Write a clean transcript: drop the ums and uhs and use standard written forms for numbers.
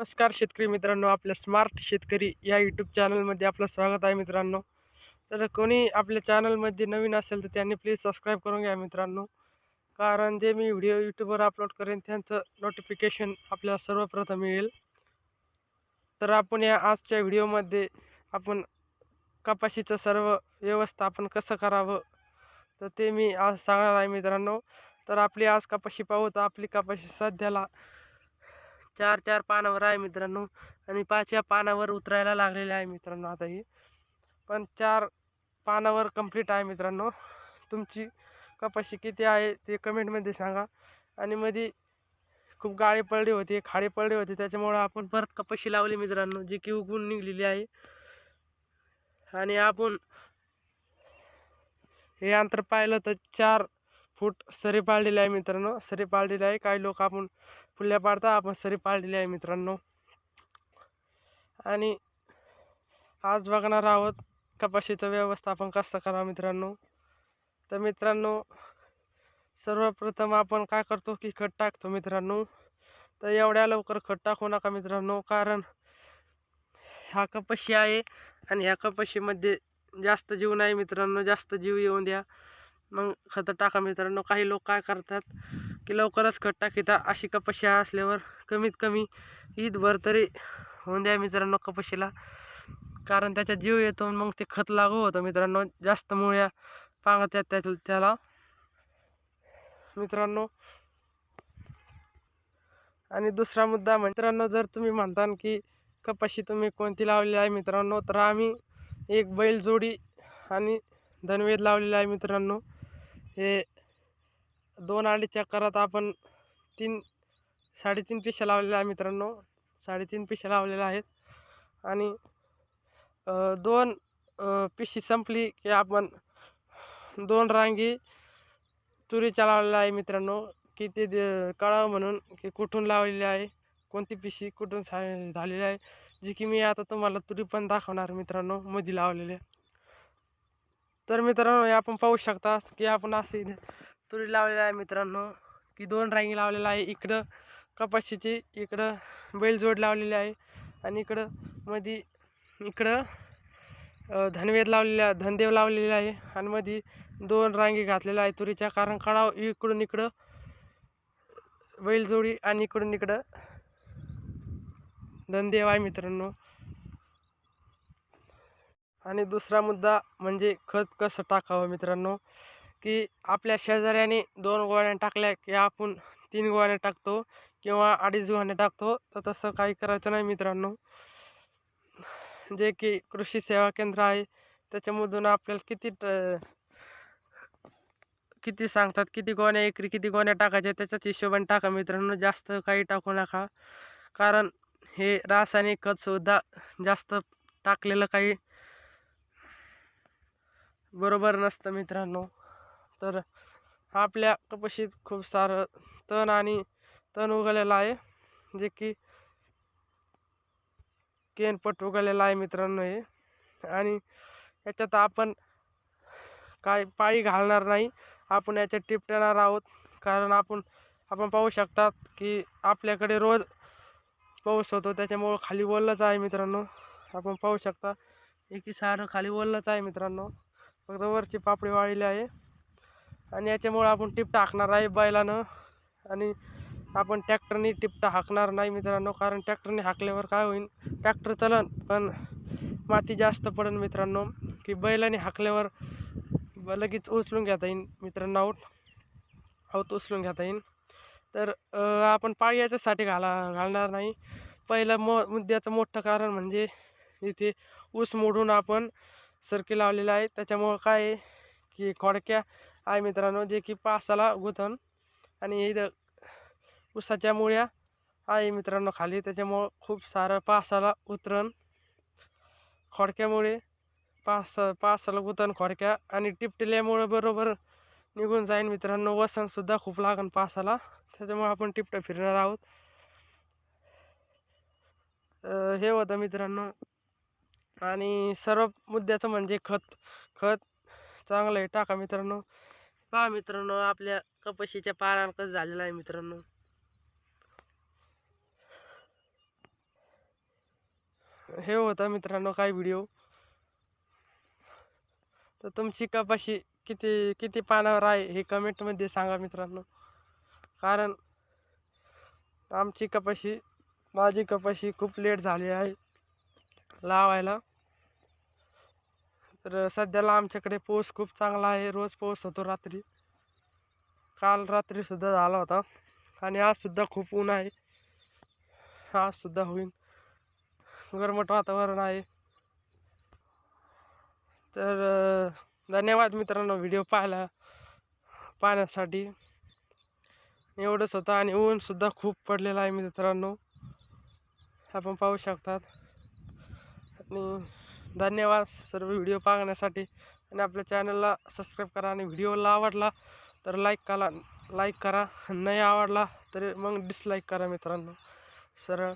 नमस्कार शेतकरी मित्रांनो, आपल्या स्मार्ट शेतकरी या यूट्यूब चॅनलमध्ये आपलं स्वागत आहे मित्रांनो. तर कोणी आपल्या चॅनलमध्ये नवीन असेल तर त्यांनी प्लीज सबस्क्राईब करून घ्या मित्रांनो. कारण जे मी व्हिडिओ यूट्यूबवर अपलोड करेन त्यांचं नोटिफिकेशन आपल्याला सर्वप्रथम मिळेल. तर आपण या आजच्या व्हिडिओमध्ये आपण कपाशीचं सर्व व्यवस्थापन कसं करावं तर ते मी आज सांगणार आहे मित्रांनो. तर आपली आज कपाशी पाहू तर आपली कपाशी सध्याला 4-4 पानावर आहे मित्रांनो आणि 5व्या पानावर उतरायला लागलेले आहे मित्रांनो आता ही. पण 4 पानावर कंप्लीट आहे मित्रांनो. तुमची कपाशी किती आहे ते कमेंटमध्ये सांगा. आणि मध्ये खूप गाळे पडले होते, खाडे पडले होते त्याच्यामुळं आपण परत कपाशी लावली मित्रांनो, जी की उगवून निघलेली आहे. आणि आपण हे अंतर पाहिलं तर 4 फूट सरी पाळलेली आहे मित्रांनो. सरी पाळलेली आहे. काही लोक आपण फुल्या पाडता, आपण सरी पाळलेली आहे मित्रांनो. आणि आज बघणार आहोत कपाशीचं व्यवस्थापन कसं करावं मित्रांनो. तर मित्रांनो, सर्वप्रथम आपण काय करतो की खत टाकतो मित्रांनो. तर एवढ्या लवकर खत टाकू नका मित्रांनो, कारण हा कपाशी आहे आणि ह्या कपाशीमध्ये जास्त जीव नाही मित्रांनो. जास्त जीव येऊन द्या मग खतं टाका मित्रांनो. काही लोक काय करतात की लवकरच खत टाकीता. अशी कपाशी असल्यावर कमीत कमी ईदभर तरी होऊन द्या मित्रांनो कपाशीला, कारण त्याच्यात जीव येतो मग ते खत लागू होतं मित्रांनो. जास्त मुळ्या पांगत्यात त्याला मित्रांनो. आणि दुसरा मुद्दा मित्रांनो, जर तुम्ही म्हणता की कपाशी तुम्ही कोणती लावलेली आहे मित्रांनो, तर आम्ही एक बैलजोडी आणि धनवेद लावलेला आहे मित्रांनो. हे 2 अडीच एकरात आपण 3-3.5 पिशा लावलेल्या आहे मित्रांनो. 3.5 पिशा लावलेल्या आहेत. आणि 2 पिशी संपली की आपण 2 रांगी तुरीच्या लावलेल्या आहे मित्रांनो. की ते कळावं म्हणून की कुठून लावलेली आहे, कोणती पिशी कुठून झालेली आहे, जी की मी आता तुम्हाला तुरी पण दाखवणार मित्रांनो मध्ये लावलेले. तर मित्रांनो, हे आपण पाहू शकता की आपण असे तुरी लावलेली आहे मित्रांनो, की 2 रांगी लावलेला आहे. इकडं कपाशीची, इकडं बैलजोड लावलेली आहे आणि इकडं मध्ये इकडं धनवेद लावलेला, धनदेव लावलेला आहे आणि मध्ये 2 रांगी घातलेल्या आहे तुरीच्या. कारण कळाव इकडून इकडं बैलजोडी आणि इकडून इकडं धनदेव आहे मित्रांनो. आणि दुसरा मुद्दा म्हणजे खत कसं टाकावं मित्रांनो, की आपल्या शेजाऱ्याने 2 गोण्या टाकल्या की आपण 3 गोण्या टाकतो किंवा 2.5 गोण्या टाकतो. तर तसं काही करायचं नाही मित्रांनो. जे की कृषी सेवा केंद्र आहे त्याच्यामधून आपल्याला किती सांगतात, किती गोण्या एकरी किती गोण्या टाकायच्या त्याच्याच हिशोबाने टाका मित्रांनो. जास्त काही टाकू नका, कारण हे रासायनिक खतसुद्धा जास्त टाकलेलं काही बरोबर नसतं मित्रांनो. तर आपल्या कपाशीत खूप सारं तण उगवलेलं आहे, जे की केनपट उगवलेलं आहे मित्रांनो हे. आणि याच्यात आपण काय पाळी घालणार नाही, आपण याच्यात टिपटणार आहोत. कारण आपण पाहू शकतात की आपल्याकडे रोज पाऊस होतो, त्याच्यामुळं खाली ओलंच आहे मित्रांनो. आपण पाहू शकता की सारं खाली ओलंच आहे मित्रांनो, फक्त वरची पापडी वाळलेली आहे. आणि याच्यामुळं आपण टिपटा हाकणार आहे बैलानं. आणि आपण ट्रॅक्टरने टिपटा हाकणार नाही मित्रांनो, कारण ट्रॅक्टरने हाकल्यावर काय होईल, ट्रॅक्टर चलन पण माती जास्त पडेल मित्रांनो. की बैलाने हाकल्यावर लगेच उचलून घेता येईल मित्रांनो, आऊत उचलून घेता येईल. तर आपण पाळी याच्यासाठी घालणार नाही. पहिलं मुद्द्याचं मोठं कारण म्हणजे इथे ऊस मोडून आपण सरकी लावलेला आहे. त्याच्यामुळं काय आहे की खोडक्या आहे मित्रांनो, जे की पासाला गुंतन. आणि इथं ऊसाच्या मुळ्या आहे मित्रांनो खाली, त्याच्यामुळं खूप सारं पासाला उतरण खोडक्यामुळे पासाला गुंतन खोडक्या. आणि टिपटिल्यामुळं बरोबर निघून जाईन मित्रांनो. वसनसुद्धा खूप लागन पासाला, त्याच्यामुळे आपण टिपटं फिरणार आहोत. हे होतं मित्रांनो. आणि सर्व मुद्द्याचं म्हणजे खत खत चांगलं आहे टाका मित्रांनो. पहा मित्रांनो, आपल्या कपाशीच्या पानावर कसं झालेलं आहे मित्रांनो. हे होतं मित्रांनो काही व्हिडिओ. तर तुमची कपाशी किती किती पानावर आहे हे कमेंटमध्ये सांगा मित्रांनो. कारण माझी कपाशी खूप लेट झाली आहे लावायला. तर सध्याला आमच्याकडे पाऊस खूप चांगला आहे, रोज पाऊस होतो रात्री. काल रात्री सुद्धा झाला होता आणि आज सुद्धा खूप ऊन आहे. आज सुद्धा होईल, गरमट वातावरण आहे. तर धन्यवाद मित्रांनो व्हिडिओ पाहण्यासाठी. एवढंच होतं आणि ऊन सुद्धा खूप पडलेलं आहे मित्रांनो, आपण पाहू शकतात. आणि धन्यवाद सर्व व्हिडिओ पाहण्यासाठी. आणि आपल्या चॅनलला सबस्क्राईब करा आणि व्हिडिओला आवडला तर लाईक करा, नाही आवडला तर मग डिसलाईक करा मित्रांनो. सरळ